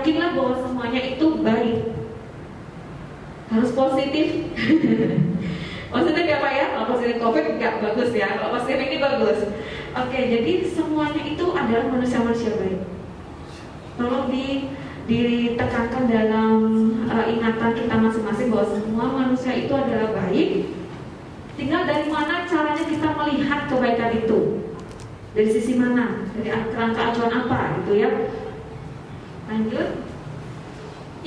yakinlah bahwa semuanya itu baik. Harus positif. Positif ya Pak ya? Kalau positif COVID nggak bagus ya, kalau positif ini bagus. Oke, jadi semuanya itu adalah manusia-manusia baik. Tolong ditekankan dalam ingatan kita masing-masing bahwa semua manusia itu adalah baik. Tinggal dari mana caranya kita melihat kebaikan itu. Dari sisi mana? Dari kerangka acuan apa gitu ya. Lanjut.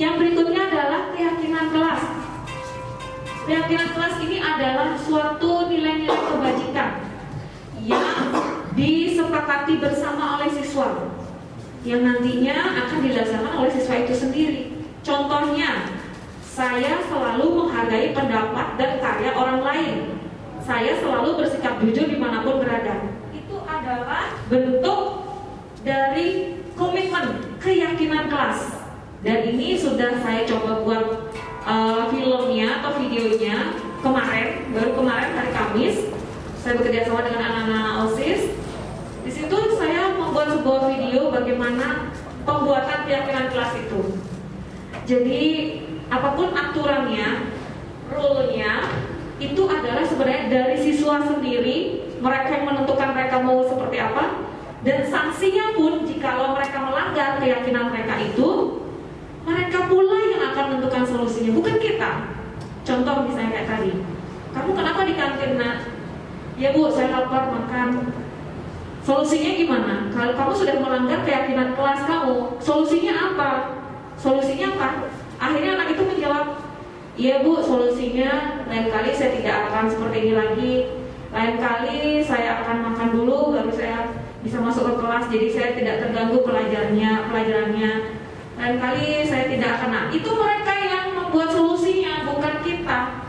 Yang berikutnya adalah keyakinan kelas. Keyakinan kelas ini adalah suatu nilai-nilai kebajikan yang disepakati bersama oleh siswa, yang nantinya akan dilaksanakan oleh siswa itu sendiri. Contohnya, saya selalu menghargai pendapat dan karya orang lain. Saya selalu bersikap jujur dimanapun berada. Itu adalah bentuk dari komitmen, keyakinan kelas. Dan ini sudah saya coba buat filmnya atau videonya baru kemarin hari Kamis. Saya bekerja sama dengan anak-anak OSIS. Di situ saya membuat sebuah video bagaimana pembuatan keyakinan kelas itu. Jadi apapun aturannya, rule-nya itu adalah sebenarnya dari siswa sendiri. Mereka yang menentukan mereka mau seperti apa. Dan sanksinya pun jikalau mereka melanggar keyakinan mereka itu, mereka pula yang akan menentukan solusinya, bukan kita. Contoh misalnya kayak tadi, kamu kenapa di kantin nak? Ya bu, saya lapar makan. Solusinya gimana? Kalau kamu sudah melanggar keyakinan kelas kamu, solusinya apa? Solusinya apa? Akhirnya anak itu menjawab, iya bu, solusinya lain kali saya tidak akan seperti ini lagi. Lain kali saya akan makan dulu, baru saya bisa masuk ke kelas, jadi saya tidak terganggu pelajarannya. Lain kali saya tidak akan. Nah, itu mereka yang membuat solusinya, bukan kita.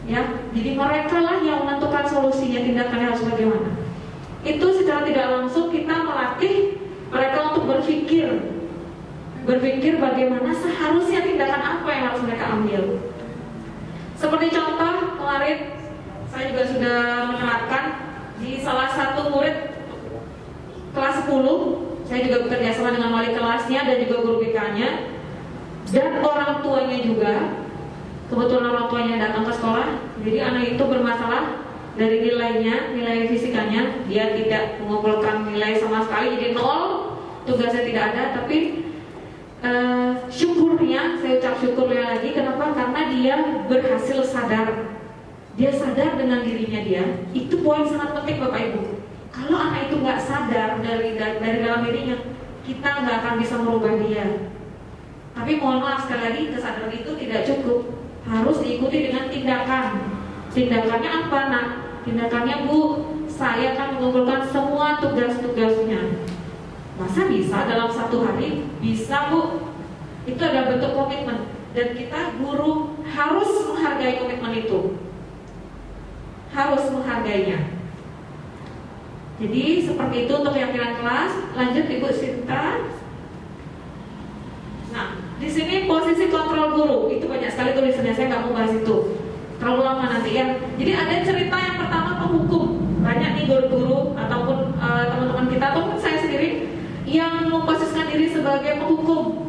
Ya, jadi mereka lah yang menentukan solusinya, tindakannya harus bagaimana. Itu secara tidak langsung kita melatih mereka untuk berpikir bagaimana seharusnya tindakan apa yang harus mereka ambil. Seperti contoh kemarin saya juga sudah menerapkan di salah satu murid kelas 10. Saya juga bekerja sama dengan wali kelasnya dan juga guru BK-nya dan orang tuanya juga. Kebetulan orang tuanya datang ke sekolah, jadi anak itu bermasalah dari nilai fisikanya, dia tidak mengumpulkan nilai sama sekali, jadi 0, tugasnya tidak ada. Tapi syukurnya, saya ucap syukurnya lagi. Kenapa? Karena dia berhasil sadar. Dia sadar dengan dirinya dia. Itu poin sangat penting Bapak Ibu. Kalau anak itu nggak sadar dari dalam dirinya, kita nggak akan bisa merubah dia. Tapi mohon maaf sekali lagi, kesadaran itu tidak cukup, harus diikuti dengan tindakan. Tindakannya apa nak? Tindakannya bu, saya akan mengumpulkan semua tugas-tugasnya. Masa bisa dalam satu hari? Bisa bu. Itu adalah bentuk komitmen. Dan kita guru harus menghargai komitmen itu. Harus menghargainya. Jadi seperti itu untuk keyakinan kelas. Lanjut Ibu Sinta. Nah, di sini posisi kontrol guru itu banyak sekali tulisannya. Saya nggak mau bahas itu, terlalu lama nanti ya. Jadi ada cerita yang pertama penghukum. Banyak nih guru-guru ataupun teman-teman kita ataupun saya sendiri yang memposisikan diri sebagai penghukum.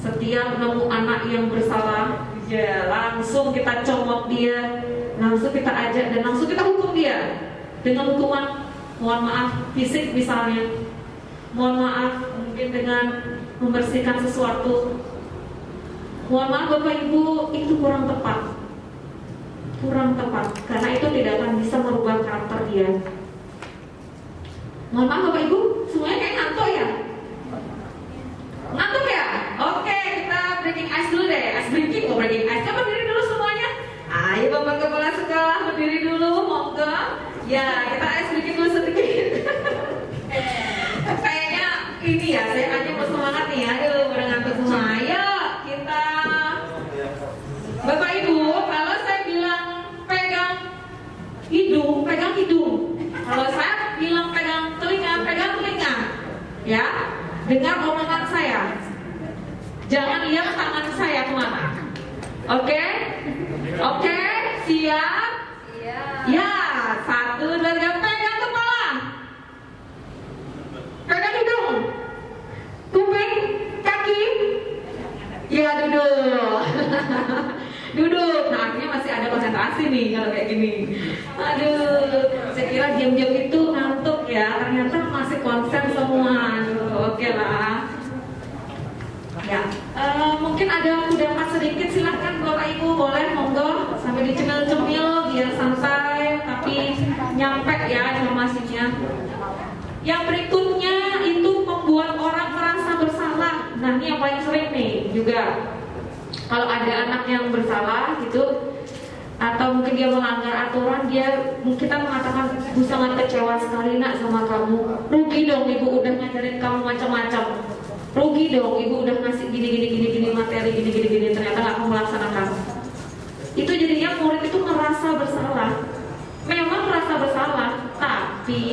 Setiap nemu anak yang bersalah, ya langsung kita comot dia, langsung kita ajak dan langsung kita hukum dia. Dengan hukuman, mohon maaf, fisik misalnya, mohon maaf, mungkin dengan membersihkan sesuatu. Mohon maaf Bapak Ibu, itu kurang tepat. Karena itu tidak akan bisa merubah karakter dia. Mohon maaf Bapak Ibu, semuanya kayak ngantuk ya? Ngantuk ya? Oke, kita breaking ice dulu deh. Ice breaking, mau breaking ice. Coba berdiri dulu semuanya. Ayo Bapak Kepala Sekolah, berdiri dulu, monggo. Ya, kita ice breaking dulu sedikit. Kayaknya ini ya, saya aja mau semangat nih. Aduh, udah ngantuk semua. Ayo, kita. Bapak Ibu, kalau saya bilang pegang hidung. Kalau saya bilang pegang telinga. Ya, dengar omongan saya. Jangan lihat tangan saya kemana. Oke, siap? Ya, 1, 2, 3, pegang kepala, pegang hidung, Duduk. Nah akhirnya masih ada konsentrasi nih kalau kayak gini. Aduh, saya kira diam-diam itu ngantuk ya, ternyata masih konsen semua. Oke lah. Ya, mungkin ada kudapan sedikit, silahkan Bapak Ibu boleh monggo sambil dicemil-cemil biar santai tapi nyampe ya informasinya. Yang berikutnya itu membuat orang merasa bersalah. Nah ini yang paling sering nih juga. Kalau ada anak yang bersalah gitu, atau mungkin dia melanggar aturan, kita mengatakan, "Bu sangat kecewa sekali nak sama kamu. Rugi dong ibu udah ngajarin kamu macam-macam. Rugi dong ibu udah ngasih gini materi gini. Ternyata nggak kamu laksanakan." Itu jadinya murid itu merasa bersalah. Memang merasa bersalah, tapi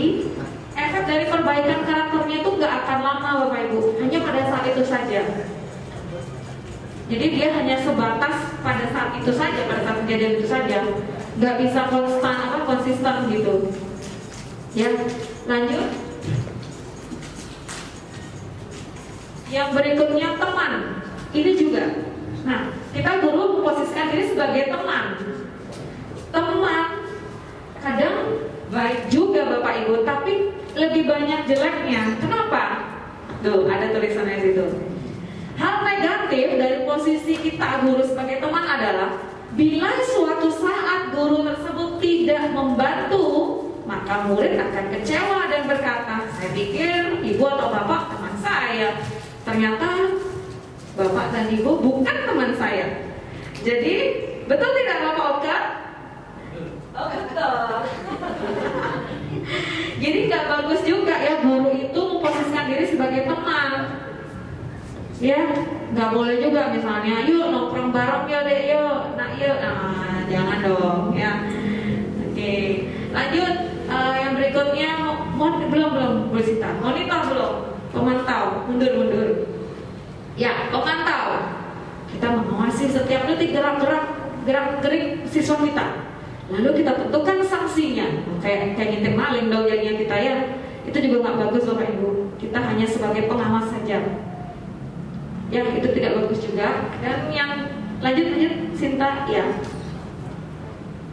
efek dari perbaikan karakternya itu nggak akan lama Bapak Ibu. Hanya pada saat itu saja. Jadi dia hanya sebatas pada saat itu saja, pada saat kejadian itu saja, nggak bisa konsisten gitu. Ya, lanjut. Yang berikutnya teman, ini juga. Nah, kita dulu memposisikan diri sebagai teman. Teman kadang baik juga Bapak Ibu, tapi lebih banyak jeleknya. Kenapa? Tuh, ada tulisannya di situ. Hal negatif dari posisi kita guru sebagai teman adalah bila suatu saat guru tersebut tidak membantu, maka murid akan kecewa dan berkata, "Saya pikir ibu atau bapak teman saya. Ternyata bapak dan ibu bukan teman saya." Jadi, betul tidak Bapak Oka? Oh betul. Jadi nggak bagus juga ya guru itu memposisikan diri sebagai teman. Ya, nggak boleh juga misalnya, "Yuk nongkrong bareng ya deh, yuk, jangan dong ya." Oke, lanjut. Yang berikutnya, belum bersita. Monitor belum, pemantau, mundur. Ya, pemantau. Kita mengawasi setiap detik gerak-gerik siswa kita. Lalu kita tentukan sanksinya. Kayak ngintip maling dong jadinya kita ya. Itu juga nggak bagus Bapak Ibu. Kita hanya sebagai pengawas saja. Ya, itu tidak bagus juga. Dan yang lanjut Sinta ya.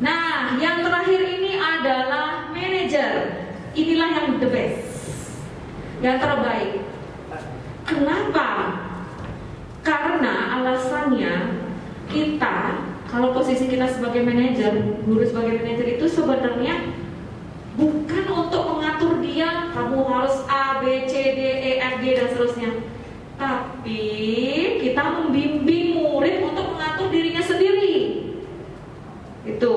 Nah, yang terakhir ini adalah manajer. Inilah yang the best, yang terbaik. Kenapa? Karena alasannya kita, kalau posisi kita sebagai manajer, guru sebagai manajer itu sebenarnya bukan untuk mengatur dia, kamu harus A, B, C, D, E, F, G dan seterusnya. Tapi kita membimbing murid untuk mengatur dirinya sendiri. Itu.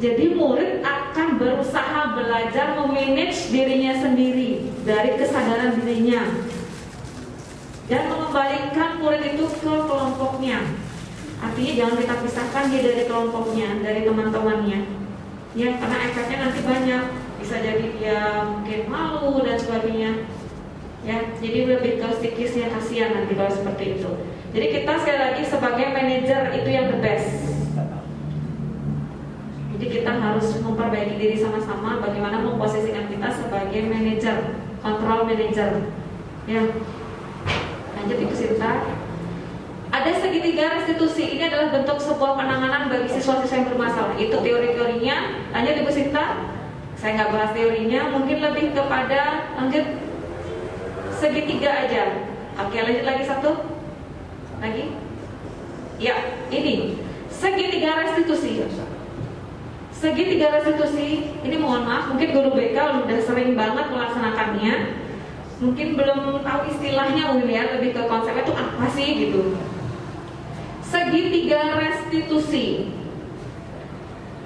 Jadi murid akan berusaha belajar memanage dirinya sendiri dari kesadaran dirinya dan mengembalikan murid itu ke kelompoknya. Artinya jangan kita pisahkan dia dari kelompoknya, dari teman-temannya. Ya, karena efeknya nanti banyak. Bisa jadi dia mungkin malu dan sebagainya. Ya, jadi lebih ke psikisnya, kasihan nanti kalau seperti itu. Jadi kita sekali lagi sebagai manajer itu yang the best. Jadi kita harus memperbaiki diri sama-sama bagaimana memposisikan kita sebagai manajer, control manager. Ya, lanjut Ibu Sinta. Ada segitiga restitusi. Ini adalah bentuk sebuah penanganan bagi siswa-siswa yang bermasalah. Itu teori-teorinya. Lanjut Ibu Sinta. Saya nggak bahas teorinya, mungkin lebih kepada lanjut segitiga aja. Oke, lanjut lagi satu. Lagi. Ya, ini segitiga restitusi. Segitiga restitusi, ini mohon maaf, mungkin guru BK udah sering banget melaksanakannya. Mungkin belum tahu istilahnya mungkin ya, lebih ke konsepnya itu apa sih gitu. Segitiga restitusi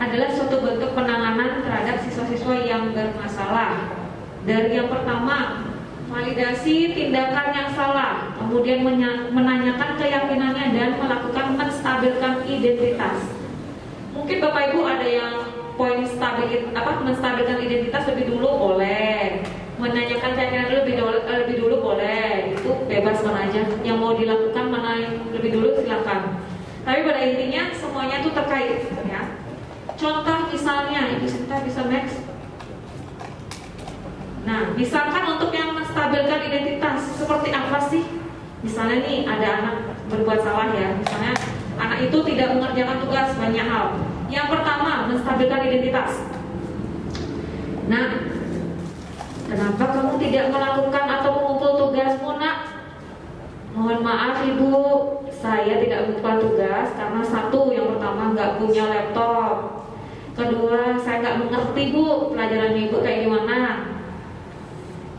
adalah suatu bentuk penanganan terhadap siswa-siswa yang bermasalah. Dari yang pertama, validasi tindakan yang salah, kemudian menanyakan keyakinannya dan melakukan menstabilkan identitas. Mungkin Bapak Ibu ada yang poin menstabilkan identitas lebih dulu boleh, menanyakan keyakinan lebih dulu boleh, itu bebas mana aja. Yang mau dilakukan mana yang lebih dulu silakan. Tapi pada intinya semuanya itu terkait, ya. Contoh misalnya, Ibu Sinta bisa next. Nah, misalkan untuk yang menstabilkan identitas seperti apa sih? Misalnya nih ada anak berbuat salah ya, misalnya anak anak itu tidak mengerjakan tugas banyak hal. Yang pertama, menstabilkan identitas. Nah, kenapa kamu tidak melakukan atau mengumpul tugasmu, nak? Mohon maaf ibu, saya tidak mengumpulkan tugas karena satu, yang pertama nggak punya laptop. Kedua, saya nggak mengerti bu pelajaran ibu kayak gimana.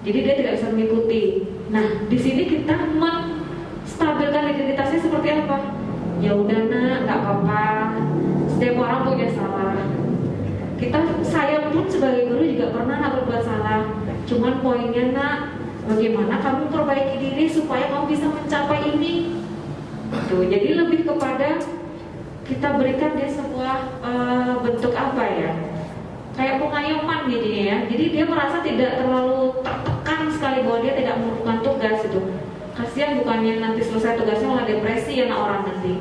Jadi dia tidak bisa mengikuti. Nah, di sini kita menstabilkan identitasnya seperti apa? Ya udah nak, nggak apa-apa. Setiap orang punya salah. Saya pun sebagai guru juga pernah nak berbuat salah. Cuman poinnya nak, bagaimana kamu perbaiki diri supaya kamu bisa mencapai ini. Tuh, jadi lebih kepada kita berikan dia sebuah bentuk apa ya? Kayak pengayoman jadinya ya. Jadi dia merasa tidak terlalu tertekan sekali bahwa dia tidak melakukan tugas itu. Kasihan bukannya nanti selesai tugasnya malah depresi anak orang nanti.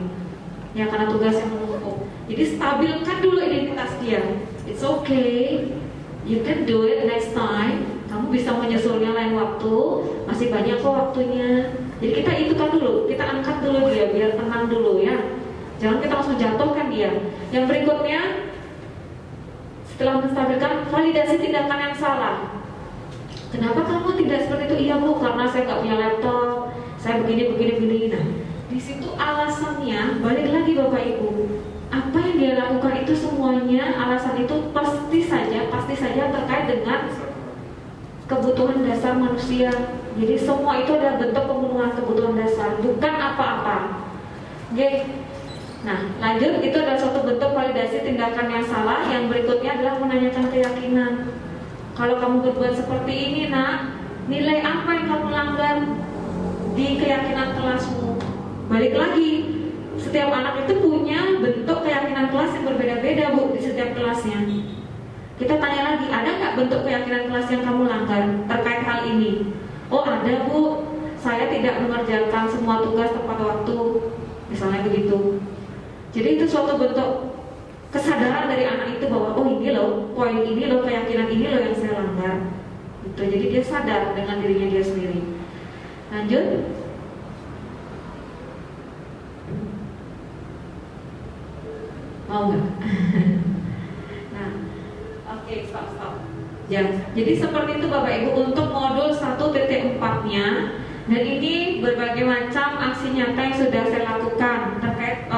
Ya karena tugas yang menumpuk. Jadi stabilkan dulu identitas dia. It's okay, you can do it next time. Kamu bisa menyusulnya lain waktu, masih banyak kok waktunya. Jadi kita itukan dulu, kita angkat dulu dia biar tenang dulu ya. Jangan kita langsung jatuhkan dia. Yang berikutnya, setelah menstabilkan, validasi tindakan yang salah. Kenapa kamu tidak seperti itu? Iya bu, karena saya nggak punya laptop, saya begini. Nah, di situ alasannya balik lagi bapak ibu. Apa yang dia lakukan itu semuanya alasan itu pasti saja terkait dengan kebutuhan dasar manusia. Jadi semua itu adalah bentuk pemenuhan kebutuhan dasar, bukan apa-apa. Oke. Nah, lanjut, itu adalah suatu bentuk validasi tindakan yang salah. Yang berikutnya adalah menanyakan keyakinan. Kalau kamu berbuat seperti ini, nak, nilai apa yang kamu langgar di keyakinan kelasmu? Balik lagi, setiap anak itu punya bentuk keyakinan kelas yang berbeda-beda bu di setiap kelasnya. Kita tanya lagi, ada nggak bentuk keyakinan kelas yang kamu langgar terkait hal ini? Oh ada bu, saya tidak mengerjakan semua tugas tepat waktu, misalnya begitu. Jadi itu suatu bentuk kesadaran dari anak itu bahwa oh ini loh, poin ini loh, keyakinan ini loh yang saya langgar. Gitu. Jadi dia sadar dengan dirinya dia sendiri. Lanjut. Mau nggak? Nah, oke, stop. Ya, jadi seperti itu Bapak Ibu untuk modul 1.4-nya. Dan ini berbagai macam aksi nyata yang sudah saya lakukan terkait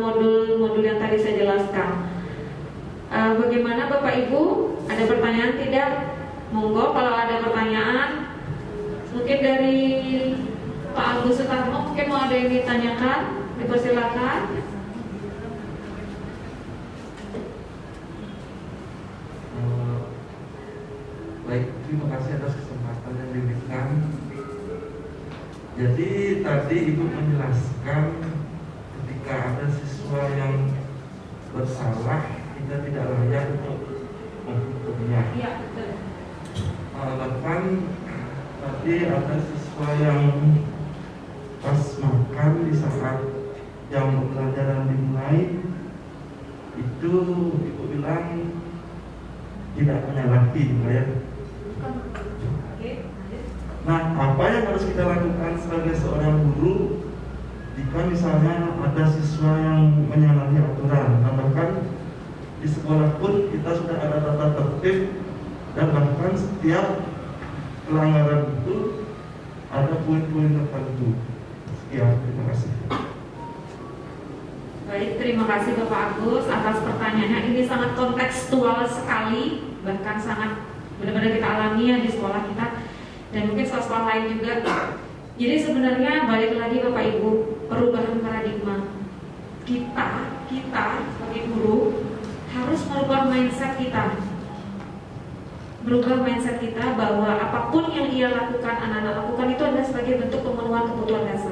modul-modul yang tadi saya jelaskan. Bagaimana Bapak Ibu? Ada pertanyaan tidak? Monggo kalau ada pertanyaan. Mungkin dari Pak Agus Sutarno mungkin mau ada yang ditanyakan, dipersilakan. Baik, terima kasih atas kesempatan yang diberikan. Jadi tadi Ibu menjelaskan ketika ada siswa yang bersalah, kita tidak layak untuk menghukumnya. Iya, betul. Bahkan tadi ada siswa yang pas makan di saat jam pembelajaran dimulai, itu Ibu bilang tidak menyalahi, ya. Nah, apa yang harus kita lakukan sebagai seorang guru jika misalnya ada siswa yang menyalahi aturan? Nah, bahkan di sekolah pun kita sudah ada tata tertib dan bahkan setiap pelanggaran itu ada poin-poin tertentu. Sekian, terima kasih. Baik, terima kasih Bapak Agus atas pertanyaannya. Ini sangat kontekstual sekali, bahkan sangat benar-benar kita alami ya di sekolah kita dan mungkin sekolah lain juga. Jadi sebenarnya balik lagi Bapak Ibu, perubahan paradigma kita sebagai guru harus merubah mindset kita. Berubah mindset kita bahwa apapun yang ia lakukan, anak-anak lakukan itu adalah sebagai bentuk pemenuhan kebutuhan dasar.